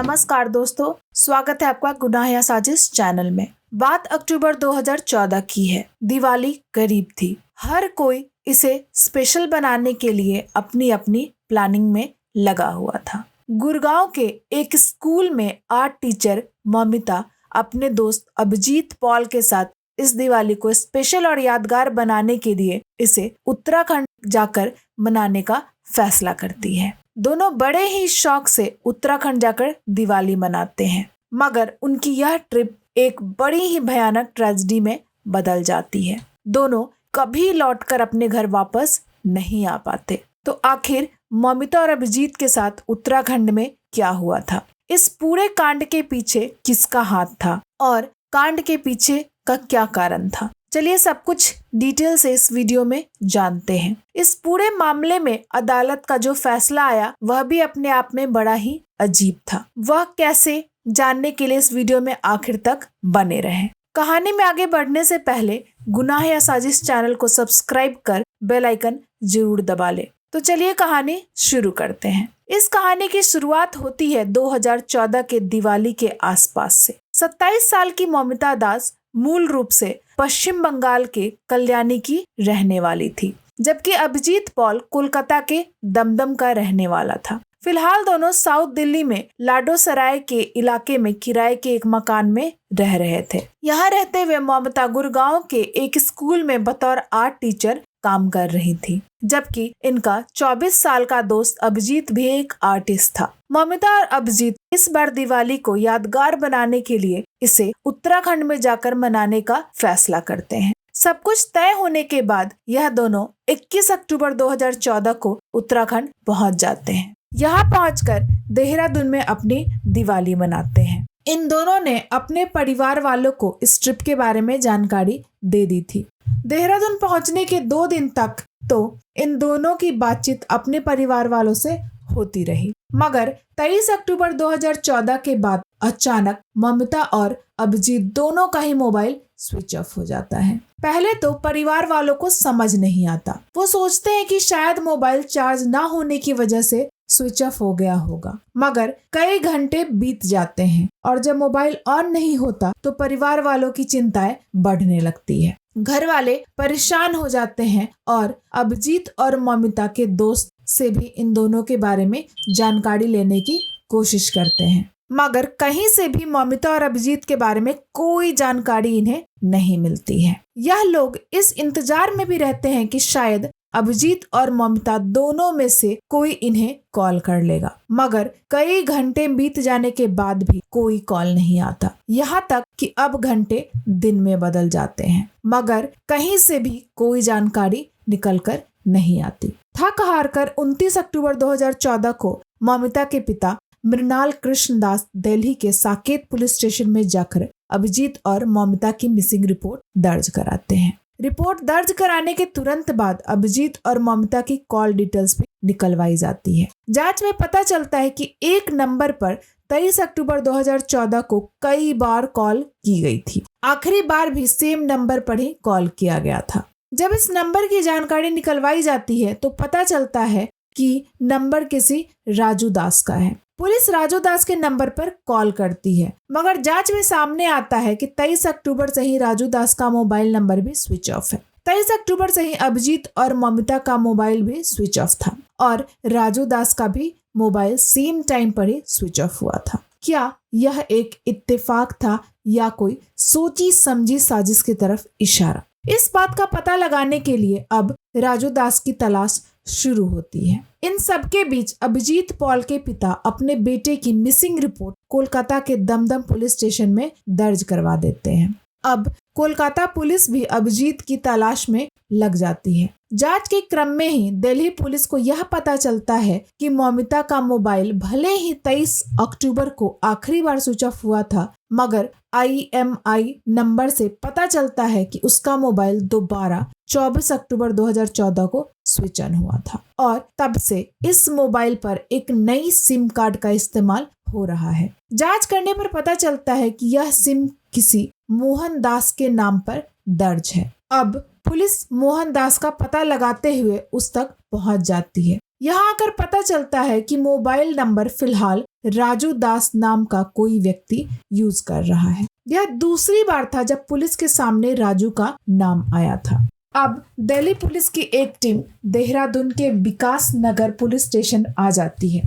नमस्कार दोस्तों, स्वागत है आपका गुनाह या साजिश चैनल में। बात अक्टूबर 2014 की है। दिवाली करीब थी। हर कोई इसे स्पेशल बनाने के लिए अपनी अपनी प्लानिंग में लगा हुआ था। गुड़गांव के एक स्कूल में आर्ट टीचर ममिता अपने दोस्त अभिजीत पॉल के साथ इस दिवाली को स्पेशल और यादगार बनाने के लिए इसे उत्तराखंड जाकर मनाने का फैसला करती है। दोनों बड़े ही शौक से उत्तराखंड जाकर दिवाली मनाते हैं, मगर उनकी यह ट्रिप एक बड़ी ही भयानक ट्रेजेडी में बदल जाती है। दोनों कभी लौटकर अपने घर वापस नहीं आ पाते। तो आखिर ममिता और अभिजीत के साथ उत्तराखंड में क्या हुआ था? इस पूरे कांड के पीछे किसका हाथ था और कांड के पीछे का क्या कारण था? चलिए सब कुछ डिटेल से इस वीडियो में जानते हैं। इस पूरे मामले में अदालत का जो फैसला आया वह भी अपने आप में बड़ा ही अजीब था। वह कैसे, जानने के लिए इस वीडियो में आखिर तक बने रहें। कहानी में आगे बढ़ने से पहले गुनाह या साजिश चैनल को सब्सक्राइब कर बेल आइकन जरूर दबा ले। तो चलिए कहानी शुरू करते हैं। इस कहानी की शुरुआत होती है 2014 के दिवाली के आसपास से। 27 साल की ममिता दास मूल रूप से पश्चिम बंगाल के कल्याणी की रहने वाली थी, जबकि अभिजीत पॉल कोलकाता के दमदम का रहने वाला था। फिलहाल दोनों साउथ दिल्ली में लाडोसराय के इलाके में किराए के एक मकान में रह रहे थे। यहाँ रहते हुए ममिता गुड़गांव के एक स्कूल में बतौर आर्ट टीचर काम कर रही थी, जबकि इनका 24 साल का दोस्त अभिजीत भी एक आर्टिस्ट था। ममिता और अभिजीत इस बार दिवाली को यादगार बनाने के लिए इसे उत्तराखंड में जाकर मनाने का फैसला करते हैं। सब कुछ तय होने के बाद यह दोनों 21 अक्टूबर 2014 को उत्तराखंड पहुंच जाते हैं। यहाँ पहुंचकर देहरादून में अपनी दिवाली मनाते हैं। इन दोनों ने अपने परिवार वालों को इस ट्रिप के बारे में जानकारी दे दी थी। देहरादून पहुंचने के 2 दिन तक तो इन दोनों की बातचीत अपने परिवार वालों से होती रही, मगर 23 अक्टूबर 2014 के बाद अचानक ममिता और अभिजीत दोनों का ही मोबाइल स्विच ऑफ हो जाता है। पहले तो परिवार वालों को समझ नहीं आता। वो सोचते हैं कि शायद मोबाइल चार्ज ना होने की वजह से स्विच ऑफ हो गया होगा, मगर कई घंटे बीत जाते हैं और जब मोबाइल ऑन नहीं होता तो परिवार वालों की चिंताएं बढ़ने लगती है। घर वाले परेशान हो जाते हैं और अभिजीत और ममिता के दोस्त से भी इन दोनों के बारे में जानकारी लेने की कोशिश करते हैं, मगर कहीं से भी ममिता और अभिजीत के बारे में कोई जानकारी इन्हें नहीं मिलती है। यह लोग इस इंतजार में भी रहते हैं कि शायद अभिजीत और ममिता दोनों में से कोई इन्हें कॉल कर लेगा, मगर कई घंटे बीत जाने के बाद भी कोई कॉल नहीं आता। यहाँ तक कि अब घंटे दिन में बदल जाते हैं, मगर कहीं से भी कोई जानकारी निकल कर नहीं आती। थक हार कर 29 अक्टूबर 2014 को ममिता के पिता मृणाल कृष्णदास दिल्ली के साकेत पुलिस स्टेशन में जाकर अभिजीत और ममिता की मिसिंग रिपोर्ट दर्ज कराते हैं। रिपोर्ट दर्ज कराने के तुरंत बाद अभिजीत और ममिता की कॉल डिटेल्स भी निकलवाई जाती है। जांच में पता चलता है कि एक नंबर पर 23 अक्टूबर 2014 को कई बार कॉल की गई थी। आखिरी बार भी सेम नंबर पर ही कॉल किया गया था। जब इस नंबर की जानकारी निकलवाई जाती है तो पता चलता है कि नंबर किसी राजू दास का है। पुलिस राजू दास के नंबर पर कॉल करती है, मगर जांच में सामने आता है कि 23 अक्टूबर से ही राजू दास का मोबाइल नंबर भी स्विच ऑफ है। 23 अक्टूबर से ही अभिजीत और ममिता का मोबाइल भी स्विच ऑफ था और राजू दास का भी मोबाइल सेम टाइम पर ही स्विच ऑफ हुआ था। क्या यह एक इत्तेफाक था या कोई सोची समझी साजिश की तरफ इशारा? इस बात का पता लगाने के लिए अब राजू दास की तलाश शुरू होती है। इन सब के बीच अभिजीत पॉल के पिता अपने बेटे की मिसिंग रिपोर्ट कोलकाता के दमदम पुलिस स्टेशन में दर्ज करवा देते हैं। अब कोलकाता पुलिस भी अभिजीत की तलाश में लग जाती है। जांच के क्रम में ही दिल्ली पुलिस को यह पता चलता है कि ममिता का मोबाइल भले ही 23 अक्टूबर को आखिरी बार स्विच ऑफ हुआ था, मगर IMEI नंबर से पता चलता है कि उसका मोबाइल दोबारा 24 अक्टूबर 2014 को स्विच ऑन हुआ था और तब से इस मोबाइल पर एक नई सिम कार्ड का इस्तेमाल हो रहा है। जांच करने पर पता चलता है कि यह सिम किसी मोहन दास के नाम पर दर्ज है। अब पुलिस मोहन दास का पता लगाते हुए उस तक पहुंच जाती है। यहाँ आकर पता चलता है कि मोबाइल नंबर फिलहाल राजू दास नाम का कोई व्यक्ति यूज कर रहा है। यह दूसरी बार था जब पुलिस के सामने राजू का नाम आया था। अब दिल्ली पुलिस की एक टीम देहरादून के विकास नगर पुलिस स्टेशन आ जाती है।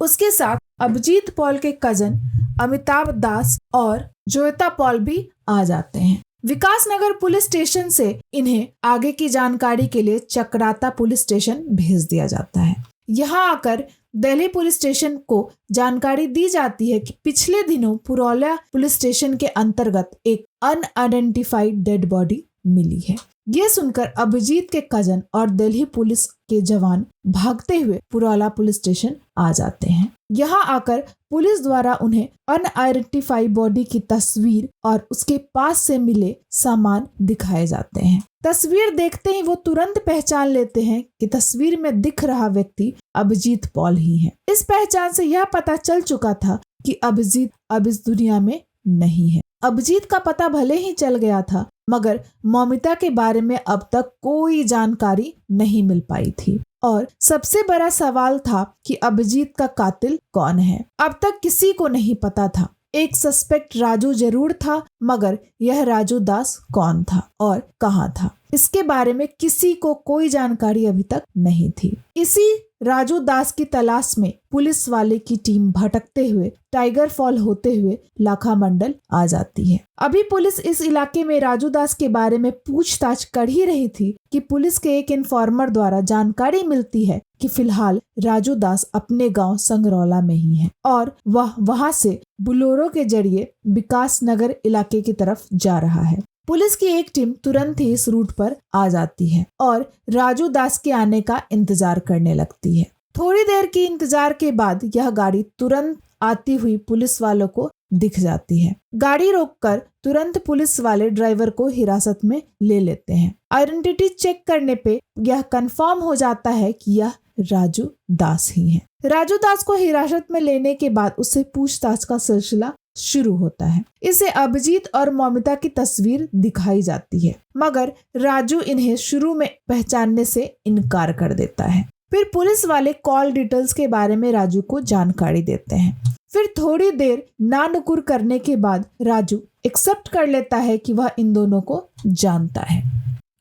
उसके साथ अभिजीत पॉल के कजन अमिताभ दास और जोयता पॉल भी आ जाते हैं। विकास नगर पुलिस स्टेशन से इन्हें आगे की जानकारी के लिए चक्राता पुलिस स्टेशन भेज दिया जाता है। यहाँ आकर दिल्ली पुलिस स्टेशन को जानकारी दी जाती है कि पिछले दिनों पुरौलिया पुलिस स्टेशन के अंतर्गत एक अनआइडेंटिफाइड डेड बॉडी मिली है। ये सुनकर अभिजीत के कजन और दिल्ली पुलिस के जवान भागते हुए पुरौला पुलिस स्टेशन आ जाते हैं। यहाँ आकर पुलिस द्वारा उन्हें अनआइडेंटिफाइड बॉडी की तस्वीर और उसके पास से मिले सामान दिखाए जाते हैं। तस्वीर देखते ही वो तुरंत पहचान लेते हैं कि तस्वीर में दिख रहा व्यक्ति अभिजीत पॉल ही है। इस पहचान से यह पता चल चुका था कि अभिजीत अब इस दुनिया में नहीं है। अभिजीत का पता भले ही चल गया था, मगर मौमिता के बारे में अब तक कोई जानकारी नहीं मिल पाई थी और सबसे बड़ा सवाल था कि अभिजीत का कातिल कौन है। अब तक किसी को नहीं पता था। एक सस्पेक्ट राजू जरूर था, मगर यह राजू दास कौन था और कहाँ था, इसके बारे में किसी को कोई जानकारी अभी तक नहीं थी। इसी राजू दास की तलाश में पुलिस वाले की टीम भटकते हुए टाइगर फॉल होते हुए लाखा मंडल आ जाती है। अभी पुलिस इस इलाके में राजू दास के बारे में पूछताछ कर ही रही थी कि पुलिस के एक इन्फॉर्मर द्वारा जानकारी मिलती है कि फिलहाल राजू दास अपने गांव संगरौला में ही है और वह वहां से बुलोरो के जरिए विकास नगर इलाके की तरफ जा रहा है। पुलिस की एक टीम तुरंत ही इस रूट पर आ जाती है और राजू दास के आने का इंतजार करने लगती है। थोड़ी देर की इंतजार के बाद यह गाड़ी तुरंत आती हुई पुलिस वालों को दिख जाती है। गाड़ी रोककर तुरंत पुलिस वाले ड्राइवर को हिरासत में ले लेते हैं। आइडेंटिटी चेक करने पे यह कंफर्म हो जाता है कि यह राजू दास ही है। राजू दास को हिरासत में लेने के बाद उससे पूछताछ का सिलसिला शुरू होता है। इसे अभिजीत और मौमिता की तस्वीर दिखाई जाती है, मगर राजू इन्हें शुरू में पहचानने से इनकार कर देता है। फिर पुलिस वाले कॉल डिटेल्स के बारे में राजू को जानकारी देते हैं। फिर थोड़ी देर नानुकुर करने के बाद राजू एक्सेप्ट कर लेता है कि वह इन दोनों को जानता है।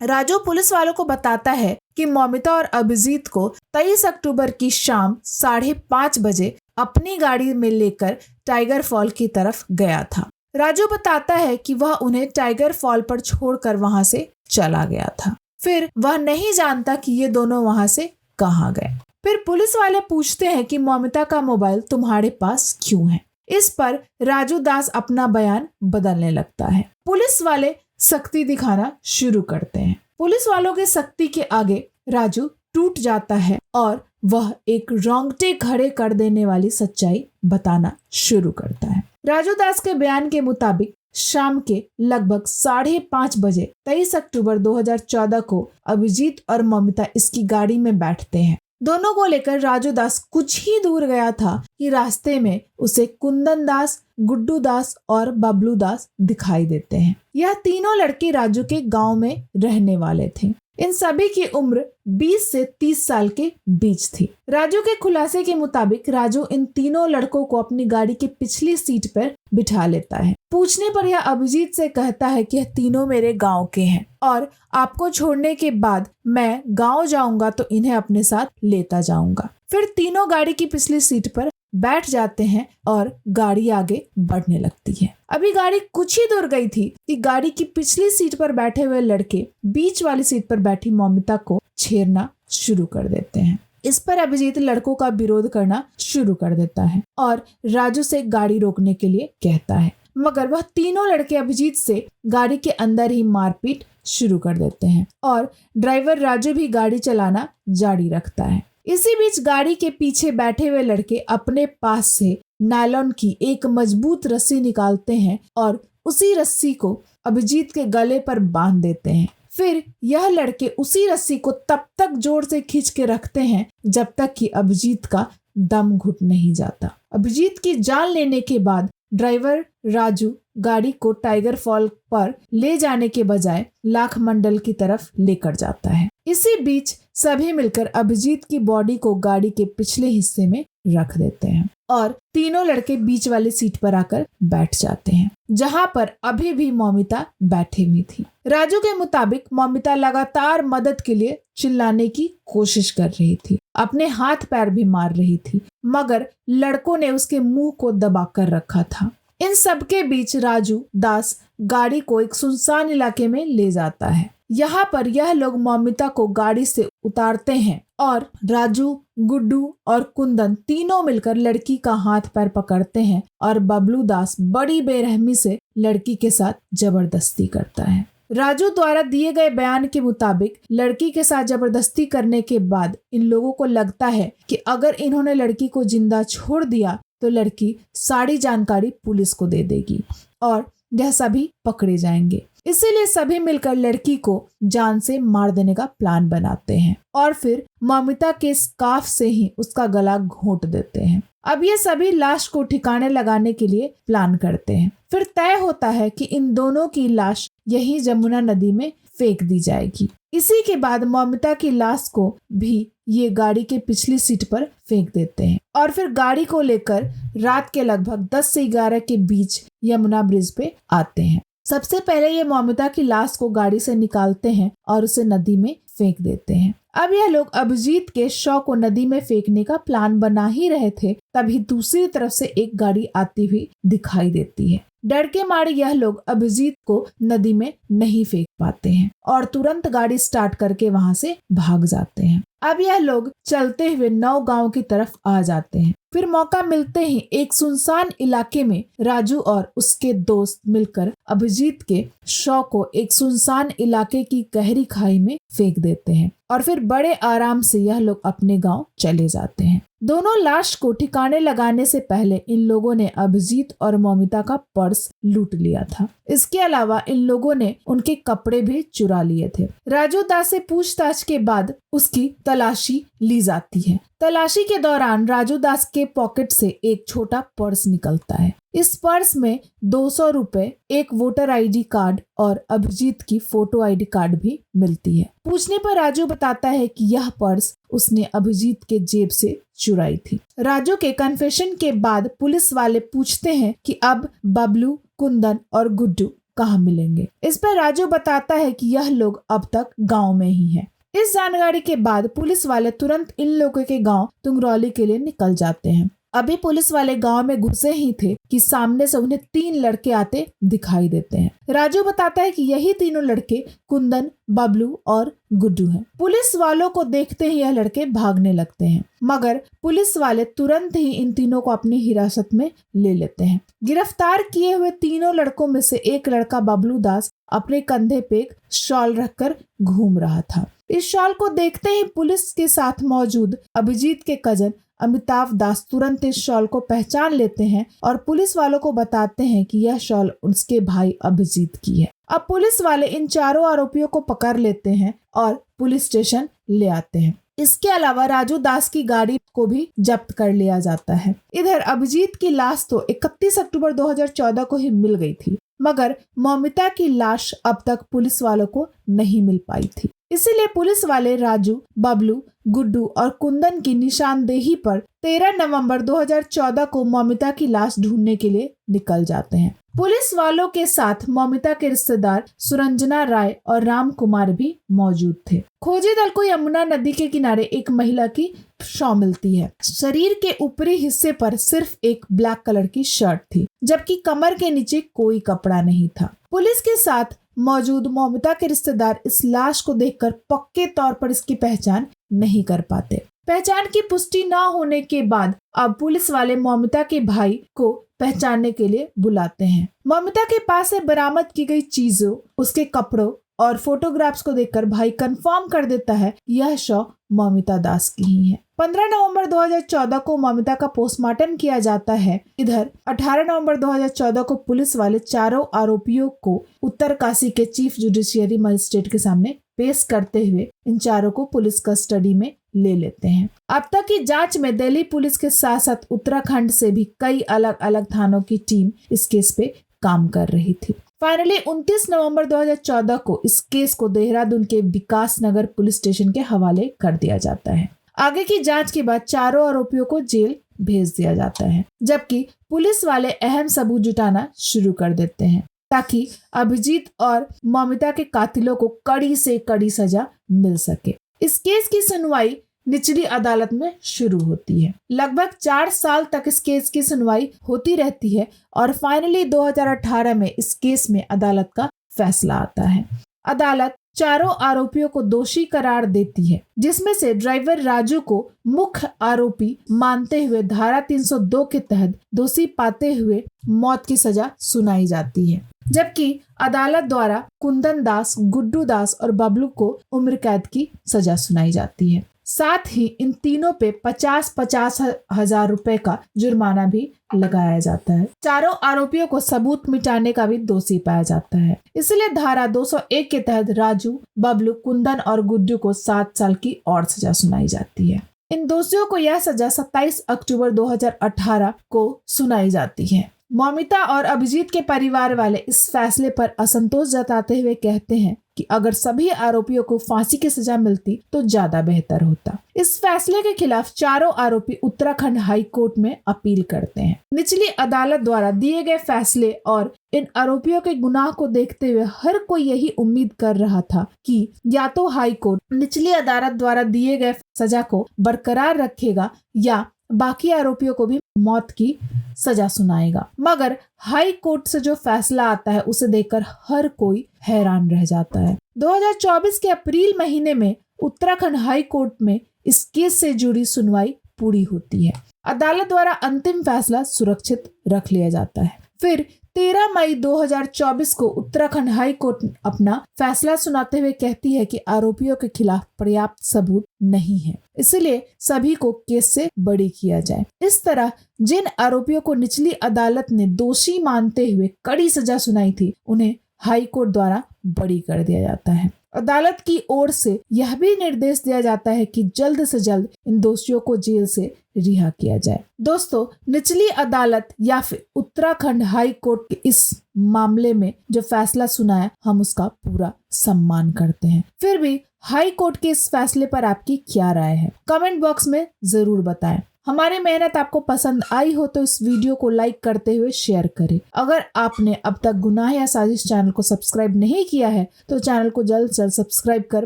राजू पुलिस वालों को बताता है कि मौमिता और अभिजीत को 23 अक्टूबर की शाम 5:30 बजे अपनी गाड़ी में लेकर टाइगर फॉल की तरफ गया था। राजू बताता है कि वह उन्हें टाइगर फॉल पर छोड़कर वहां से चला गया था। फिर वह नहीं जानता कि ये दोनों वहां से कहाँ गए। फिर पुलिस वाले पूछते हैं कि मौमिता का मोबाइल तुम्हारे पास क्यों है। इस पर राजू दास अपना बयान बदलने लगता है। पुलिस वाले सख्ती दिखाना शुरू करते हैं। पुलिस वालों के सख्ती के आगे राजू टूट जाता है और वह एक रोंगटे खड़े कर देने वाली सच्चाई बताना शुरू करता है। राजू दास के बयान के मुताबिक शाम के लगभग 5:30 बजे 23 अक्टूबर 2014 को अभिजीत और मौमिता इसकी गाड़ी में बैठते हैं। दोनों को लेकर राजू दास कुछ ही दूर गया था कि रास्ते में उसे कुंदन दास, गुड्डू दास और बबलू दास दिखाई देते हैं। यह तीनों लड़के राजू के गांव में रहने वाले थे। इन सभी की उम्र 20 से 30 साल के बीच थी। राजू के खुलासे के मुताबिक राजू इन तीनों लड़कों को अपनी गाड़ी की पिछली सीट पर बिठा लेता है। पूछने पर यह अभिजीत से कहता है कि यह तीनों मेरे गांव के हैं और आपको छोड़ने के बाद मैं गांव जाऊंगा तो इन्हें अपने साथ लेता जाऊंगा। फिर तीनों गाड़ी की पिछली सीट पर बैठ जाते हैं और गाड़ी आगे बढ़ने लगती है। अभी गाड़ी कुछ ही दूर गई थी कि गाड़ी की पिछली सीट पर बैठे हुए लड़के बीच वाली सीट पर बैठी मौमिता को छेड़ना शुरू कर देते हैं। इस पर अभिजीत लड़कों का विरोध करना शुरू कर देता है और राजू से गाड़ी रोकने के लिए कहता है, मगर वह तीनों लड़के अभिजीत से गाड़ी के अंदर ही मारपीट शुरू कर देते हैं और ड्राइवर राजू भी गाड़ी चलाना जारी रखता है। इसी बीच गाड़ी के पीछे बैठे हुए लड़के अपने पास से नायलॉन की एक मजबूत रस्सी निकालते हैं और उसी रस्सी को अभिजीत के गले पर बांध देते हैं। फिर यह लड़के उसी रस्सी को तब तक जोर से खींच के रखते हैं जब तक कि अभिजीत का दम घुट नहीं जाता। अभिजीत की जान लेने के बाद ड्राइवर राजू गाड़ी को टाइगर फॉल पर ले जाने के बजाय लाख मंडल की तरफ लेकर जाता है। इसी बीच सभी मिलकर अभिजीत की बॉडी को गाड़ी के पिछले हिस्से में रख देते हैं और तीनों लड़के बीच वाली सीट पर आकर बैठ जाते हैं, जहां पर अभी भी मौमिता बैठी हुई थी। राजू के मुताबिक मौमिता लगातार मदद के लिए चिल्लाने की कोशिश कर रही थी, अपने हाथ पैर भी मार रही थी, मगर लड़कों ने उसके मुंह को दबा कर रखा था। इन सबके बीच राजू दास गाड़ी को एक सुनसान इलाके में ले जाता है। यहाँ पर यह लोग मौमिता को गाड़ी से उतारते हैं और राजू, गुड्डू और कुंदन तीनों मिलकर लड़की का हाथ पैर पकड़ते हैं और बबलू दास बड़ी बेरहमी से लड़की के साथ जबरदस्ती करता है। राजू द्वारा दिए गए बयान के मुताबिक लड़की के साथ जबरदस्ती करने के बाद इन लोगों को लगता है कि अगर इन्होंने लड़की को जिंदा छोड़ दिया तो लड़की सारी जानकारी पुलिस को दे देगी और यह सभी पकड़े जाएंगे। इसीलिए सभी मिलकर लड़की को जान से मार देने का प्लान बनाते हैं और फिर मौमिता के स्कार्फ से ही उसका गला घोंट देते हैं। अब ये सभी लाश को ठिकाने लगाने के लिए प्लान करते हैं। फिर तय होता है कि इन दोनों की लाश यही जमुना नदी में फेंक दी जाएगी। इसी के बाद मौमिता की लाश को भी ये गाड़ी के पिछली सीट पर फेंक देते हैं और फिर गाड़ी को लेकर रात के लगभग 10 से 11 के बीच यमुना ब्रिज पे आते हैं। सबसे पहले ये मौमिता की लाश को गाड़ी से निकालते हैं और उसे नदी में फेंक देते हैं। अब यह लोग अभिजीत के शव को नदी में फेंकने का प्लान बना ही रहे थे, तभी दूसरी तरफ से एक गाड़ी आती हुई दिखाई देती है। डर के मारे यह लोग अभिजीत को नदी में नहीं फेंक पाते हैं और तुरंत गाड़ी स्टार्ट करके वहां से भाग जाते हैं। अब यह लोग चलते हुए 9 गांव की तरफ आ जाते हैं। फिर मौका मिलते ही एक सुनसान इलाके में राजू और उसके दोस्त मिलकर अभिजीत के शव को एक सुनसान इलाके की गहरी खाई में फेंक देते हैं और फिर बड़े आराम से यह लोग अपने गांव चले जाते हैं। दोनों लाश को ठिकाने लगाने से पहले इन लोगों ने अभिजीत और मौमिता का पर्स लूट लिया था। इसके अलावा इन लोगों ने उनके कपड़े भी चुरा लिए थे। राजू दास से पूछताछ के बाद उसकी तलाशी ली जाती है। तलाशी के दौरान राजू दास के पॉकेट से एक छोटा पर्स निकलता है। इस पर्स में 200 रुपए, एक वोटर आईडी कार्ड और अभिजीत की फोटो आईडी कार्ड भी मिलती है। पूछने पर राजू बताता है कि यह पर्स उसने अभिजीत के जेब से चुराई थी। राजू के कन्फेशन के बाद पुलिस वाले पूछते हैं कि अब बबलू, कुंदन और गुड्डू कहाँ मिलेंगे। इस पर राजू बताता है कि यह लोग अब तक गांव में ही हैं। इस जानकारी के बाद पुलिस वाले तुरंत इन लोगों के गांव तुंगरौली के लिए निकल जाते हैं। अभी पुलिस वाले गांव में घुसे ही थे कि सामने से उन्हें 3 लड़के आते दिखाई देते हैं। राजू बताता है कि यही तीनों लड़के कुंदन, बबलू और गुड्डू हैं। पुलिस वालों को देखते ही यह लड़के भागने लगते हैं, मगर पुलिस वाले तुरंत ही इन तीनों को अपनी हिरासत में ले लेते हैं। गिरफ्तार किए हुए तीनों लड़कों में से एक लड़का बबलू दास अपने कंधे पे एक शॉल रखकर घूम रहा था। इस शॉल को देखते ही पुलिस के साथ मौजूद अभिजीत के कजन अमिताभ दास तुरंत इस शॉल को पहचान लेते हैं और पुलिस वालों को बताते हैं कि यह शॉल उसके भाई अभिजीत की है। अब पुलिस वाले इन चारों आरोपियों को पकड़ लेते हैं और पुलिस स्टेशन ले आते हैं। इसके अलावा राजू दास की गाड़ी को भी जब्त कर लिया जाता है। इधर अभिजीत की लाश तो 31 अक्टूबर 2014 को ही मिल गई थी, मगर मौमिता की लाश अब तक पुलिस वालों को नहीं मिल पाई थी। इसीलिए पुलिस वाले राजू, बबलू, गुड्डू और कुंदन की निशानदेही पर 13 नवंबर 2014 को मौमिता की लाश ढूंढने के लिए निकल जाते हैं। पुलिस वालों के साथ मौमिता के रिश्तेदार सुरंजना राय और राम कुमार भी मौजूद थे। खोजी दल को यमुना नदी के किनारे एक महिला की शव मिलती है। शरीर के ऊपरी हिस्से पर सिर्फ एक ब्लैक कलर की शर्ट थी, जबकि कमर के नीचे कोई कपड़ा नहीं था। पुलिस के साथ मौजूद मौमिता के रिश्तेदार इस लाश को देखकर पक्के तौर पर इसकी पहचान नहीं कर पाते। पहचान की पुष्टि न होने के बाद अब पुलिस वाले मौमिता के भाई को पहचानने के लिए बुलाते हैं। मौमिता के पास से बरामद की गई चीजों, उसके कपड़ों और फोटोग्राफ्स को देखकर भाई कंफर्म कर देता है यह शव मौमिता दास की ही है। 15 नवंबर 2014 को मौमिता का पोस्टमार्टम किया जाता है। इधर 18 नवंबर 2014 को पुलिस वाले चारों आरोपियों को उत्तरकाशी के चीफ जुडिशियरी मजिस्ट्रेट के सामने पेश करते हुए इन चारों को पुलिस कस्टडी में ले लेते हैं। अब तक की जांच में दिल्ली पुलिस के साथ साथ उत्तराखंड से भी कई अलग अलग थानों की टीम इस केस पे काम कर रही थी। फाइनली 29 नवंबर 2014 को इस केस को देहरादून के विकास नगर पुलिस स्टेशन के हवाले कर दिया जाता है। आगे की जांच के बाद चारों आरोपियों को जेल भेज दिया जाता है, जबकि पुलिस वाले अहम सबूत जुटाना शुरू कर देते हैं ताकि अभिजीत और मौमिता के कातिलों को कड़ी से कड़ी सजा मिल सके। इस केस की सुनवाई निचली अदालत में शुरू होती है। लगभग 4 साल तक इस केस की सुनवाई होती रहती है और फाइनली 2018 में इस केस में अदालत का फैसला आता है। अदालत चारों आरोपियों को दोषी करार देती है, जिसमें से ड्राइवर राजू को मुख्य आरोपी मानते हुए धारा 302 के तहत दोषी पाते हुए मौत की सजा सुनाई जाती है, जबकि अदालत द्वारा कुंदन दास, गुड्डू दास और बबलू को उम्र कैद की सजा सुनाई जाती है। साथ ही इन तीनों पे 50-50 हजार रुपए का जुर्माना भी लगाया जाता है। चारों आरोपियों को सबूत मिटाने का भी दोषी पाया जाता है, इसलिए धारा 201 के तहत राजू, बबलू, कुंदन और गुड्डू को 7 साल की और सजा सुनाई जाती है। इन दोषियों को यह सजा 27 अक्टूबर 2018 को सुनाई जाती है। मौमिता और अभिजीत के परिवार वाले इस फैसले पर असंतोष जताते हुए कहते हैं कि अगर सभी आरोपियों को फांसी की सजा मिलती तो ज्यादा बेहतर होता। इस फैसले के खिलाफ चारों आरोपी उत्तराखंड हाई कोर्ट में अपील करते हैं। निचली अदालत द्वारा दिए गए फैसले और इन आरोपियों के गुनाह को देखते हुए हर कोई यही उम्मीद कर रहा था कि या तो हाई कोर्ट निचली अदालत द्वारा दिए गए सजा को बरकरार रखेगा या बाकी आरोपियों को भी मौत की सजा सुनाएगा। मगर हाई कोर्ट से जो फैसला आता है उसे देखकर हर कोई हैरान रह जाता है। 2024 के अप्रैल महीने में उत्तराखंड हाई कोर्ट में इस केस से जुड़ी सुनवाई पूरी होती है। अदालत द्वारा अंतिम फैसला सुरक्षित रख लिया जाता है। फिर 13 मई 2024 को उत्तराखंड हाई कोर्ट अपना फैसला सुनाते हुए कहती है कि आरोपियों के खिलाफ पर्याप्त सबूत नहीं है, इसलिए सभी को केस से बरी किया जाए। इस तरह जिन आरोपियों को निचली अदालत ने दोषी मानते हुए कड़ी सजा सुनाई थी, उन्हें हाई कोर्ट द्वारा बरी कर दिया जाता है। अदालत की ओर से यह भी निर्देश दिया जाता है कि जल्द से जल्द इन दोषियों को जेल से रिहा किया जाए। दोस्तों, निचली अदालत या फिर उत्तराखंड हाई कोर्ट के इस मामले में जो फैसला सुनाया, हम उसका पूरा सम्मान करते हैं। फिर भी हाई कोर्ट के इस फैसले पर आपकी क्या राय है, कमेंट बॉक्स में जरूर बताएं। हमारी मेहनत आपको पसंद आई हो तो इस वीडियो को लाइक करते हुए शेयर करें। अगर आपने अब तक गुनाह या साजिश चैनल को सब्सक्राइब नहीं किया है तो चैनल को जल्द से जल्द सब्सक्राइब कर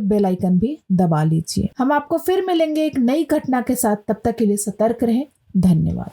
बेल आइकन भी दबा लीजिए। हम आपको फिर मिलेंगे एक नई घटना के साथ, तब तक के लिए सतर्क रहें। धन्यवाद।